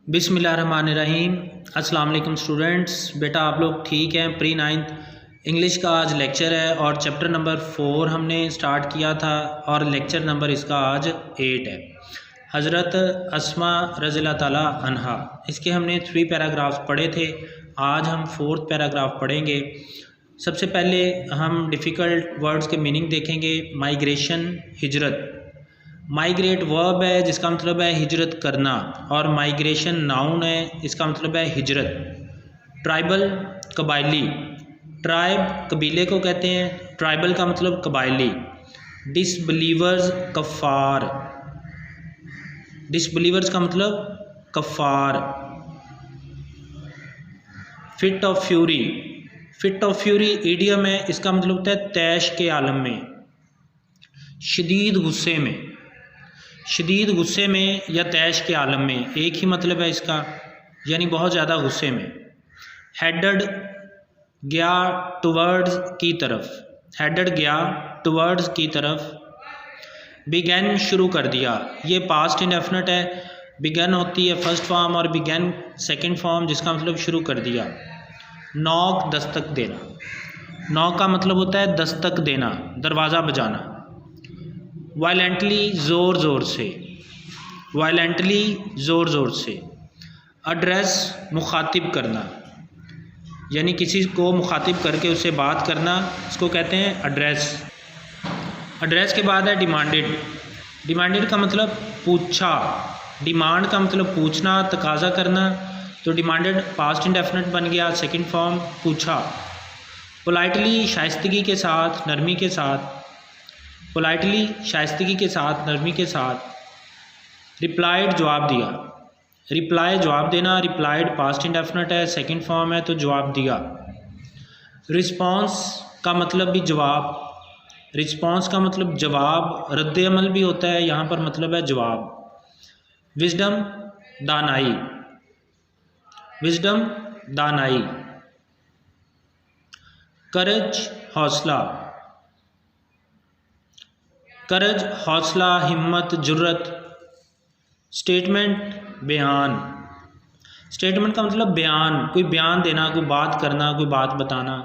बिस्मिल्लाहिर्रहमानिर्रहीम। अस्सलाम वालेकुम स्टूडेंट्स। बेटा आप लोग ठीक हैं? प्री 9th इंग्लिश का आज लेक्चर है और चैप्टर नंबर 4 हमने स्टार्ट किया था और लेक्चर नंबर इसका आज 8 है। हज़रत अस्मा रज़ियल्लाहु ताला अन्हा, इसके हमने 3 पैराग्राफ्स पढ़े थे। आज हम 4th पैराग्राफ पढ़ेंगे। सबसे पहले हम डिफ़िकल्ट वर्ड्स के मीनिंग देखेंगे। माइग्रेशन, हिजरत। माइग्रेट वर्ब है जिसका मतलब है हिजरत करना, और माइग्रेशन नाउन है, इसका मतलब है हिजरत। ट्राइबल, कबायली। ट्राइब कबीले को कहते हैं, ट्राइबल का मतलब कबायली। डिसबिलीवर्स, कफ़ार। डिसबिलीवर्स का मतलब कफ़ार। Fit of fury. Fit of fury idiom है, इसका मतलब होता है तैश के आलम में, शदीद गुस्से में। शदीद गुस्से में या तैश के आलम में, एक ही मतलब है इसका, यानी बहुत ज़्यादा गुस्से में। हेडेड, गया टुवर्ड्स की तरफ। हेडेड गया टुवर्ड्स की तरफ। बिगैन शुरू कर दिया, ये पास्ट इंडेफिनिट है। बिगैन होती है फर्स्ट फॉर्म और बिगैन सेकंड फॉर्म, जिसका मतलब शुरू कर दिया। नॉक, दस्तक देना। नॉक का मतलब होता है दस्तक देना, दरवाज़ा बजाना। वायलेंटली, ज़ोर ज़ोर से। वायलेंटली, ज़ोर ज़ोर से। एड्रेस, मुखातिब करना, यानी किसी को मुखातिब करके उससे बात करना, इसको कहते हैं एड्रेस। एड्रेस के बाद है डिमांडेड। डिमांडेड का मतलब पूछा। डिमांड का मतलब पूछना, तकाजा करना, तो डिमांडेड पास्ट इंडेफिनिट बन गया, सेकंड फॉर्म पूछा। पोलाइटली, शाइस्तगी के साथ, नरमी के साथ। पोलाइटली, शाइस्तगी के साथ, नरमी के साथ। रिप्लाइड, जवाब दिया। रिप्लाई, जवाब देना। रिप्लाइड पास्ट इंडेफिनिट है, सेकंड फॉर्म है, तो जवाब दिया। रिस्पॉन्स का मतलब भी जवाब। रिस्पॉन्स का मतलब जवाब, रद्द अमल भी होता है, यहाँ पर मतलब है जवाब। विजडम, दानाई। विजडम, दानाई। करज, हौसला। करज, हौसला, हिम्मत, जुर्रत। स्टेटमेंट, बयान। स्टेटमेंट का मतलब बयान, कोई बयान देना, कोई बात करना, कोई बात बताना।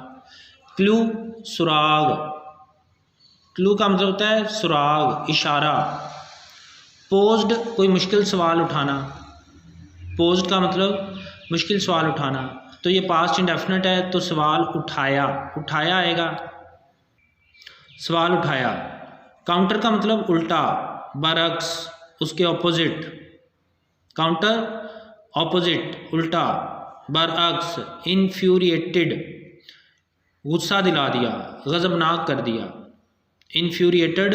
क्लू, सुराग। क्लू का मतलब होता है सुराग, इशारा। पोज्ड, कोई मुश्किल सवाल उठाना। पोज्ड का मतलब मुश्किल सवाल उठाना, तो ये पास्ट इंडेफिनिट है, तो सवाल उठाया, उठाया आएगा, सवाल उठाया। काउंटर का मतलब उल्टा, बरअक्स, उसके ऑपोजिट। काउंटर, ऑपोजिट, उल्टा, बरअक्स। इन्फ्यूरिएटेड, गुस्सा दिला दिया, गज़बनाक कर दिया। इन्फ्यूरिएटेड,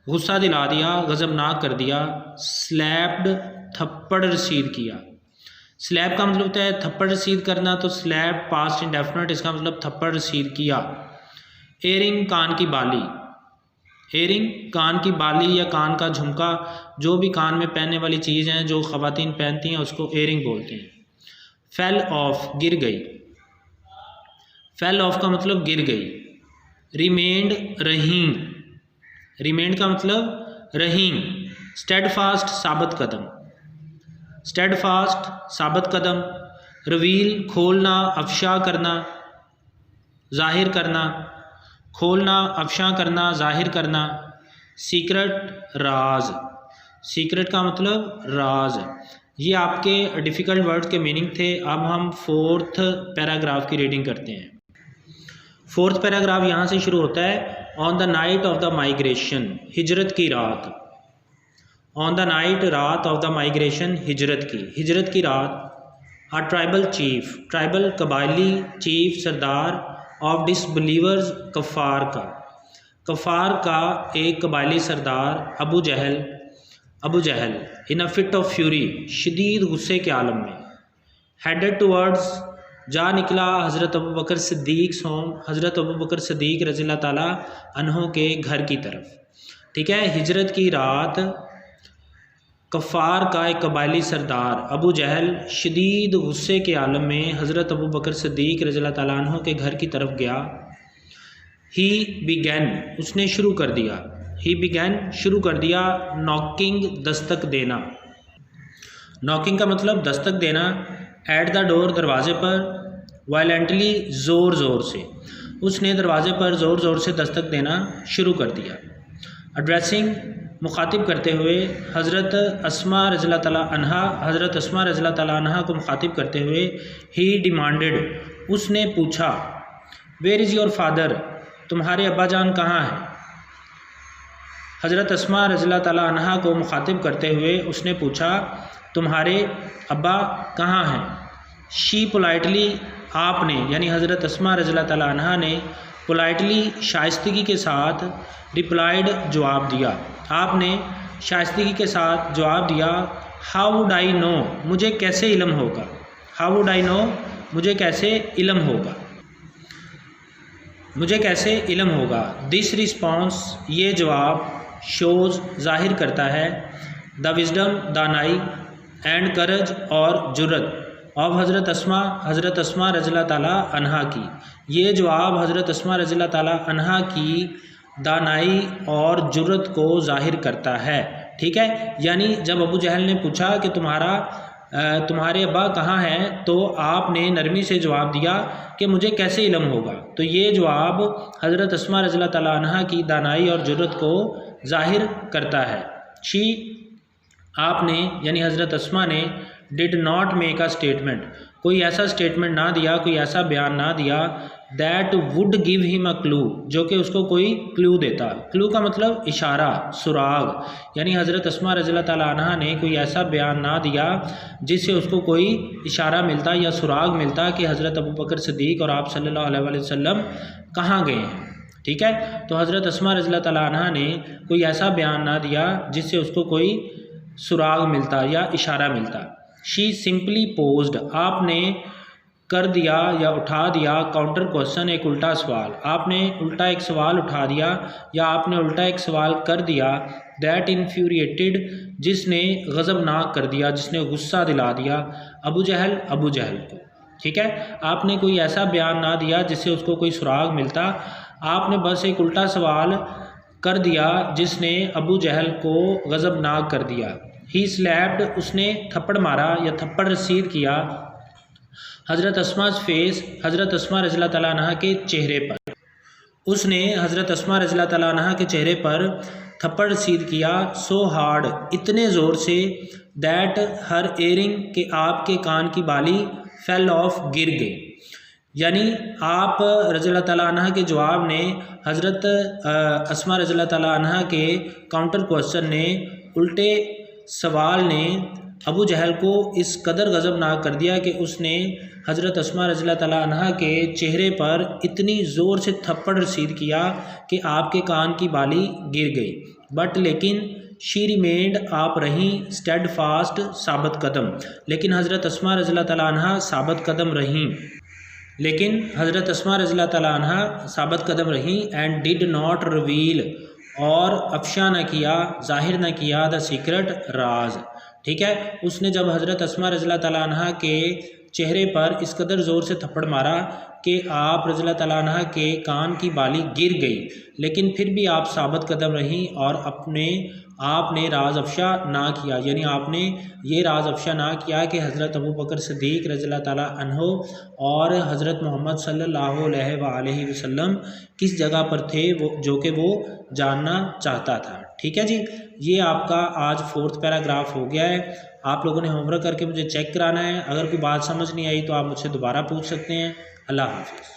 गुस्सा दिला दिया, गज़बनाक कर दिया। स्लैप्ड, थप्पड़ रसीद किया। स्लैप का मतलब होता है थप्पड़ रसीद करना, तो स्लैप पास्ट इंडेफिनिट, इसका मतलब थप्पड़ रसीद किया। एयरिंग, कान की बाली। एयरिंग, कान की बाली या कान का झुमका, जो भी कान में पहनने वाली चीज़ हैं जो ख़वातीन पहनती हैं, उसको एयरिंग बोलते हैं। फेल ऑफ, गिर गई। फेल ऑफ का मतलब गिर गई। रिमेंड, रहीं। रिमेंड का मतलब रहीं। स्टेडफास्ट, साबित कदम। स्टेडफास्ट, साबित कदम। रिवील, खोलना, अफशा करना, जाहिर करना। खोलना, अफशा करना, जाहिर करना। सीक्रेट, राज। सीक्रेट का मतलब राज। ये आपके डिफ़िकल्ट वर्ड्स के मीनिंग थे। अब हम 4th पैराग्राफ की रीडिंग करते हैं। 4th पैराग्राफ यहाँ से शुरू होता है। On the night of the migration, हिजरत की रात। ऑन द नाइट, रात, ऑफ द माइग्रेशन, हिजरत की, हिजरत की रात। आ ट्राइबल चीफ, ट्राइबल कबायली, चीफ सरदार, ऑफ डिसबिलीवर्स, कफ़ार का, कफ़ार का एक कबायली सरदार, Abu Jahl, Abu Jahl. In a fit of fury, शदीद गुस्से के आलम में। हेडेड टुवर्ड्स, जा निकला हज़रत अबू बकर सिद्दीक़ सोम, हज़रत अबू बकर सिद्दीक़ रज़ियल्लाहु ताला अन्हों के घर की तरफ। ठीक है, हिजरत की रात, कफ़ार का एक कबायली सरदार अबू जहल शदीद गुस्से के आलम में हज़रत अबू बकर सिद्दीक़ रज़ियल्लाहु ताला अन्हु के घर की तरफ गया। ही बिगैन, उसने शुरू कर दिया। ही बिगैन, शुरू कर दिया। नॉकिंग, दस्तक देना। नॉकिंग का मतलब दस्तक देना, एट द डोर दरवाजे पर, वायलेंटली ज़ोर ज़ोर से, उसने दरवाजे पर ज़ोर ज़ोर से दस्तक देना शुरू कर दिया। एड्रेसिंग मुखातिब करते हुए, हज़रत अस्मा रज़ियल्लाहु तआला अन्हा, हज़रत अस्मा रज़ियल्लाहु तआला अन्हा को मुखातिब करते हुए, ही डिमांडेड, उसने पूछा, वेयर इज़ योर फादर, तुम्हारे अब्बा जान कहाँ हैं। हज़रत अस्मा रज़ियल्लाहु तआला अन्हा को मुखातिब करते हुए उसने पूछा, तुम्हारे अब्बा कहाँ हैं। शी पोलाइटली, आपने यानी हज़रत अस्मा रज़ियल्लाहु तआला अन्हा ने पोलाइटली शाइस्तगी के साथ, रिप्लाइड जवाब दिया, आपने शाइस्तगी के साथ जवाब दिया, हाउ वुड आई नो, मुझे कैसे इल्म होगा। हाउ वुड आई नो, मुझे कैसे इल्म होगा, मुझे कैसे इल्म होगा। दिस रिस्पॉन्स, ये जवाब, शोज़ ज़ाहिर करता है, द विजडम, दानाई, एंड करज और जुर्रत, ऑफ हज़रत अस्मा रज़ियल्लाहु ताला अन्हा की, ये जवाब हज़रत अस्मा रज़ियल्लाहु ताला अन्हा की दानाई और जुर्रत को ज़ाहिर करता है। ठीक है, यानी जब अबू जहल ने पूछा कि तुम्हारे अब्बा कहाँ हैं, तो आपने नरमी से जवाब दिया कि मुझे कैसे इल्म होगा। तो ये जवाब हज़रत अस्मा रज़ियल्लाहु ताला अन्हा की दानाई और जुर्रत को ज़ाहिर करता है। शी, आपने यानी हज़रत अस्मा ने, did not make a statement, कोई ऐसा स्टेटमेंट ना दिया, कोई ऐसा बयान ना दिया, that would give him a clue, जो कि उसको कोई क्लू देता। क्लू का मतलब इशारा, सुराग, यानी हज़रत अस्मा रज़ियल्लाहु ताला अन्हा ने कोई ऐसा बयान ना दिया जिससे उसको कोई इशारा मिलता या सुराग मिलता कि हज़रत अबू बकर सिद्दीक़ और आप सल्लल्लाहु अलैहि वसल्लम कहाँ गए हैं। ठीक है, तो हज़रत अस्मा रज़ियल्लाहु ताला अन्हा ने कोई ऐसा बयान ना दिया जिससे उसको कोई सुराग मिलता या इशारा मिलता। शी सिंपली पोज्ड, आपने कर दिया या उठा दिया, काउंटर क्वेश्चन, एक उल्टा सवाल, आपने उल्टा एक सवाल उठा दिया या आपने उल्टा एक सवाल कर दिया, दैट इन्फ्यूरिएटेड, जिसने गज़बनाक कर दिया, जिसने गुस्सा दिला दिया, अबू जहल को। ठीक है, आपने कोई ऐसा बयान ना दिया जिससे उसको कोई सुराग मिलता, आपने बस एक उल्टा सवाल कर दिया जिसने अबू जहल को गज़बनाक कर दिया। ही स्लैप्ड, उसने थप्पड़ मारा या थप्पड़ रसीद किया, हज़रत अस्मा फेस, हज़रत अस्मा रज़ियल्लाहु ताला अन्हा के चेहरे पर, उसने हज़रत अस्मा रज़ियल्लाहु ताला अन्हा के चेहरे पर थप्पड़ रसीद किया, सो हार्ड, इतने ज़ोर से, दैट हर एयरिंग, के आपके कान की बाली, फेल ऑफ, गिर गई। यानी आप रज़ियल्लाहु ताला अन्हा के जवाब ने, हज़रत अस्मा रज़ियल्लाहु ताला अन्हा के काउंटर क्वेश्चन ने, उल्टे सवाल ने अबू जहल को इस कदर गज़बनाक कर दिया कि उसने हज़रत अस्मा रज़ियल्लाहु ताला अन्हा के चेहरे पर इतनी ज़ोर से थप्पड़ रसीद किया कि आपके कान की बाली गिर गई। बट लेकिन शी रिमेंड, आप रहीं, स्टेड फास्ट, साबित कदम, लेकिन हज़रत अस्मा रज़ियल्लाहु ताला अन्हा साबित कदम रहीं, लेकिन हज़रत अस्मा रज़ियल्लाहु ताला अन्हा साबित कदम रहीं, एंड डिड नॉट रिवील, और अफशा न किया, जाहिर न किया, द सीक्रेट, राज। ठीक है, उसने जब हज़रत अस्मा रज़ियल्लाहु ताला अन्हा के चेहरे पर इस कदर ज़ोर से थप्पड़ मारा कि आप रज़ियल्लाहु ताला अन्हा के कान की बाली गिर गई, लेकिन फिर भी आप साबित कदम रहीं और आपने राज अफशा ना किया, यानी आपने ये राज अफशा ना किया कि हज़रत अबू बकर सिद्दीक़ रज़ियल्लाहु ताला अन्हो और हज़रत मोहम्मद सल्लल्लाहु अलैहि वसल्लम किस जगह पर थे, वो जो कि वो जानना चाहता था। ठीक है जी, ये आपका आज 4th पैराग्राफ हो गया है। आप लोगों ने होमवर्क करके मुझे चेक कराना है। अगर कोई बात समझ नहीं आई तो आप मुझसे दोबारा पूछ सकते हैं। अल्लाह हाफ़िज़।